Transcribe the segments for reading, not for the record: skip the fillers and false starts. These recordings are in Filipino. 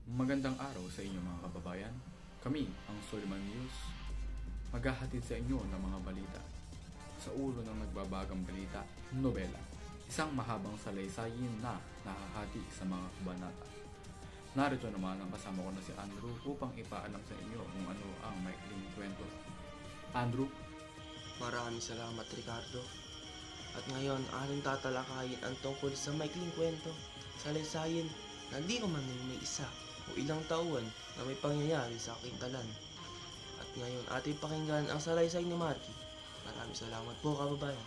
Magandang araw sa inyo mga kababayan. Kami, ang Soliman News, maghahatid sa inyo ng mga balita. Sa ulo ng nagbabagang balita, nobela. Isang mahabang salaysayin na nahahati sa mga kabanata. Narito naman ang kasama ko na si Andrew upang ipaalam sa inyo kung ano ang maikling kwento. Andrew? Maraming salamat, Ricardo. At ngayon, ating tatalakayin ang tungkol sa maikling kwento, salaysayin na di ko man may isa o ilang taon na may pangyayari sa aking talan. At ngayon, ating pakinggan ang salaysay ni Marky. Maraming salamat po, kababayan.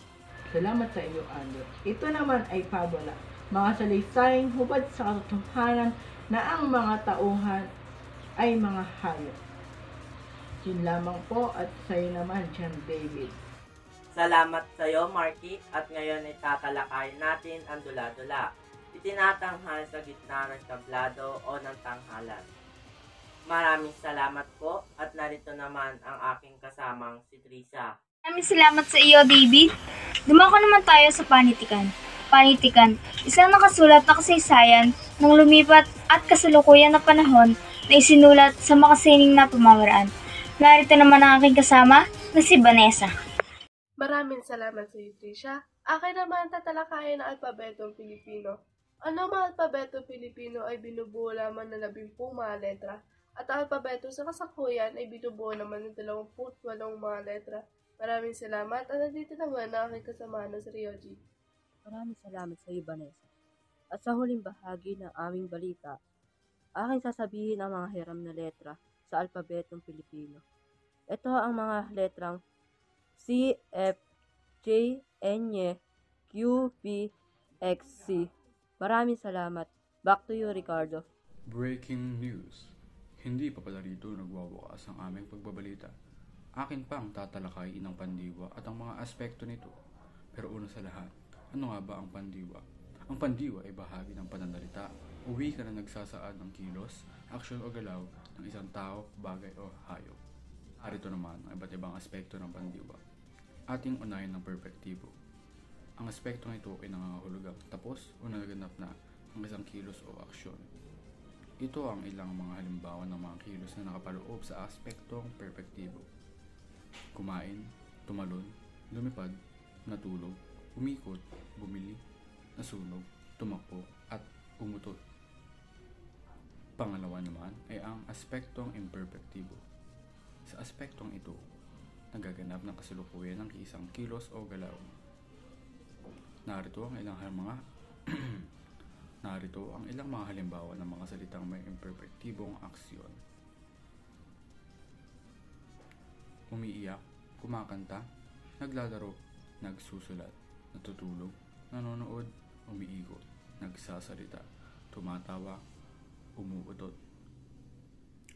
Salamat sa iyo, Andrew. Ito naman ay pabala. Mga salaysaying hubad sa katotohanan na ang mga tauhan ay mga hayop. Yun lamang po at sa iyo naman, John David. Salamat sa iyo, Marky, at ngayon ay tatalakayin natin ang dula-dula. Itinatanghal sa gitna ng tablado o ng tanghalan. Maraming salamat po at narito naman ang aking kasamang si Trisha. Maraming salamat sa iyo, David. Dumako naman tayo sa panitikan. Panitikan, isang nakasulat na kasaysayan ng lumipat at kasalukuyan na panahon na isinulat sa makasining na pamamaraan. Narito naman ang aking kasama na si Vanessa. Maraming salamat sa iyo, Trisha. Akin naman tatalakayin ang alpabetong Pilipino. Ang mga alpabetong Pilipino ay binubuo lamang ng 10 mga letra at ang alpabeto sa kasakuyan ay binubuo naman ng 28 mga letra. Maraming salamat at nandito naman ang aking kasama na si Ryoji. Maraming salamat sa iyo, Vanessa. At sa huling bahagi ng aming balita, aking sasabihin ang mga hiram na letra sa alpabetong Pilipino. Ito ang mga letrang C, F, J, N, Q, V, X, C. Maraming salamat. Back to you, Ricardo. Breaking news. Hindi pa pala rito nagwawakas ang aming pagbabalita. Akin pang tatalakayin ang pandiwa at ang mga aspekto nito. Pero una sa lahat, ano nga ba ang pandiwa? Ang pandiwa ay bahagi ng pananalita o wika na nagsasaad ng kilos, aksyon o galaw ng isang tao, bagay o hayop. Narito naman ang iba't ibang aspekto ng pandiwa. Ating unahin ng perpektibo. Ang aspektong ito ay nangangahulugang tapos o naganap na ang isang kilos o aksyon. Ito ang ilang mga halimbawa ng mga kilos na nakapaloob sa aspektong perpektibo. Kumain, tumalon, lumipad, natulog, umikot, bumili, nasunog, tumakbo, at umutot. Pangalawa naman ay ang aspektong imperpektibo. Sa aspektong ito, nagaganap ng kasalukuyan ng isang kilos o galaw. Narito ang ilang mga halimbawa ng mga salitang may imperpektibong aksyon. Umiiyak, kumakanta, naglalaro, nagsusulat, natutulog, nanonood, umiikot, nagsasalita, tumatawa, umuutot.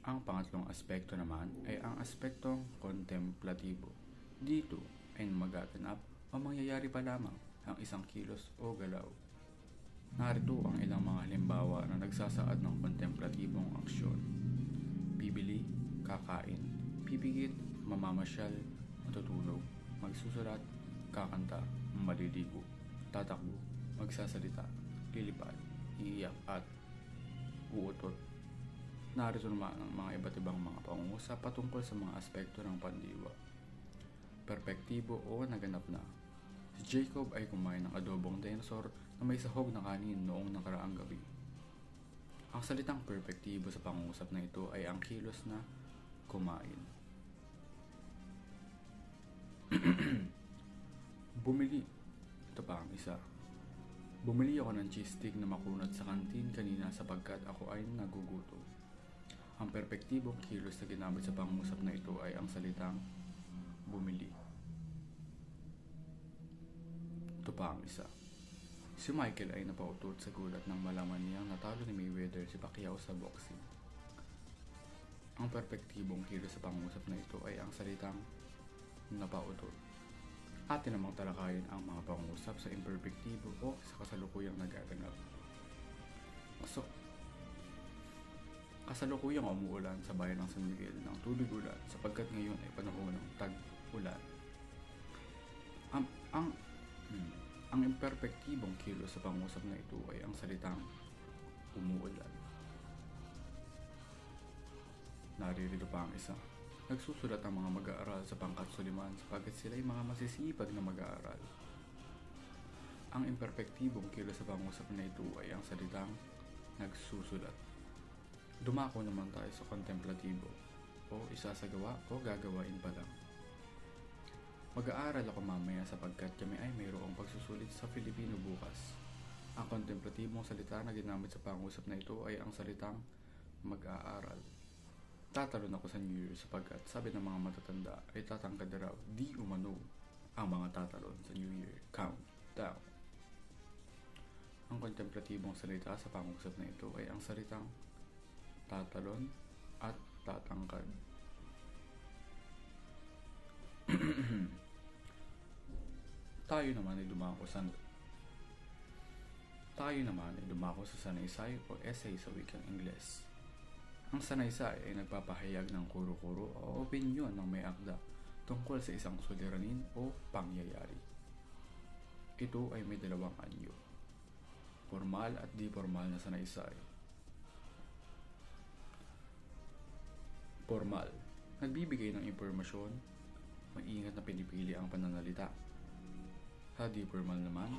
Ang pangatlong aspekto naman ay ang aspektong kontemplatibo. Dito ay magaganap o mangyayari pa lamang ang isang kilos o galaw. Narito ang ilang mga halimbawa na nagsasaad ng kontemplatibong aksyon. Bibili, kakain, pipigit, mamamasyal, matutulog, magsusulat, kakanta, maliligo, tatakbo, magsasalita, lilipad, iiyak at uutot. Narito naman ang mga iba't ibang mga pangungusap patungkol sa mga aspekto ng pandiwa. Perpektibo o naganap na. Si Jacob ay kumain ng adobong dinosaur na may sahog na kanin noong nakaraang gabi. Ang salitang perpektibo sa pangungusap na ito ay ang kilos na kumain. Bumili. Ito pa ang isa. Bumili ako ng cheese stick na makunat sa kantin kanina sapagkat ako ay nagugutom. Ang perpektibong kilos na ginamit sa pangungusap na ito ay ang salitang bumili. Ito pa ang isa. Si Michael ay napautot sa gulat nang malaman niyang natalo ni Mayweather si Pacquiao sa boxing. Ang perpektibong kilos sa pangungusap na ito ay ang salitang napautot. Atin namang talakayin ang mga pangungusap sa imperpektibo o sa kasalukuyang nagaganap. Kasalukuyang umuulan sa bayan ng San Miguel ng tubig ulan sapagkat ngayon ay panahon ng tag-ulan. Ang imperpektibong kilos sa pangusap na ito ay ang salitang umuulan. Naririto pa ang isa. Nagsusulat ang mga mag-aaral sa pangkat Suliman sapagkat sila ay mga masisipag na mag-aaral. Ang imperpektibong kilos sa pangusap na ito ay ang salitang nagsusulat. Dumako naman tayo sa kontemplatibo o isasagawa o gagawain pa lang. Mag-aaral ako mamaya sapagkat kami ay mayroong pagsusulit sa Filipino bukas. Ang kontemplatibong salita na ginamit sa pangusap na ito ay ang salitang mag-aaral. Tatalon ako sa New Year sapagkat sabi ng mga matatanda ay tatangkad raw di umano ang mga tatalon sa New Year countdown. Ang kontemplatibong salita sa pangusap na ito ay ang salitang tatalon at tatangkad. Tayo naman ay dumako sa sanaysay o essay sa wikang Ingles. Ang sanaysay ay nagpapahayag ng kuro-kuro o opinyon ng may akda tungkol sa isang suliranin o pangyayari. Ito ay may dalawang anyo, formal at di formal na sanaysay. Formal, nagbibigay ng impormasyon, maingat na pinipili ang pananalita. Sa di formal naman,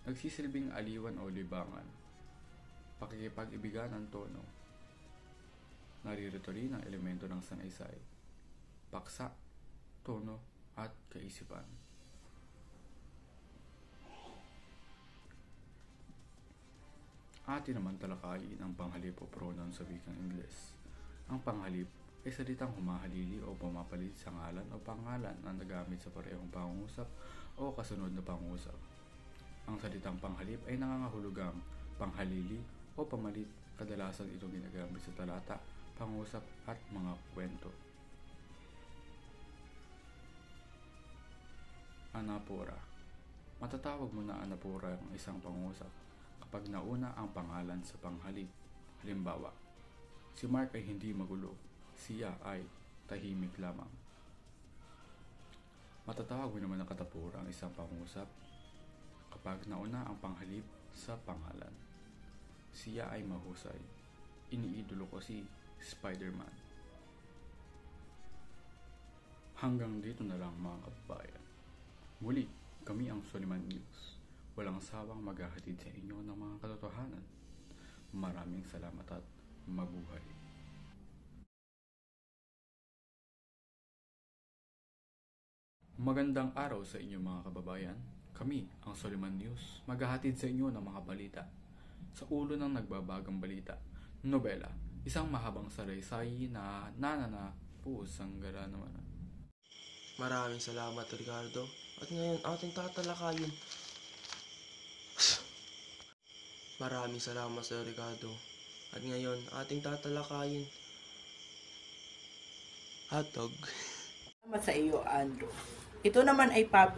nagsisilbing aliwan o libangan, pakikipag-ibigan ang tono. Naririto rin ang elemento ng sanaysay, paksa, tono, at kaisipan. Atin naman talakayin ang panghalip o pronoun sa wikang Ingles. Ang panghalip ay salitang humahalili o pumapalit sa ngalan o pangalan na nagamit sa parehong pangungusap o kasunod na pangungusap. Ang salitang panghalip ay nangangahulugang panghalili o pamalit. Kadalasan ito ginagamit sa talata, pangusap at mga kwento. Anapora. Matatawag mo na anapora ang isang pangusap kapag nauna ang pangalan sa panghalip. Halimbawa, si Mark ay hindi magulo, siya ay tahimik lamang. Matatawag mo naman ang katapura ang isang pangusap kapag nauna ang panghalip sa pangalan. Siya ay mahusay. Iniidolo ko si Spider-Man. Hanggang dito na lang mga kababayan. Muli, kami ang Suliman News. Walang sawang maghahatid sa inyo ng mga katotohanan. Maraming salamat at mabuhay. Magandang araw sa inyo mga kababayan. Kami, ang Suliman News, maghahatid sa inyo ng mga balita. Sa ulo ng nagbabagang balita, nobela, isang mahabang salaysay na nananapusanggara naman. Maraming salamat, Ricardo. At ngayon ating tatalakayin. Maraming salamat sa Ricardo. At ngayon ating tatalakayin. Hotdog. Salamat sa iyo, Andrew. Ito naman ay para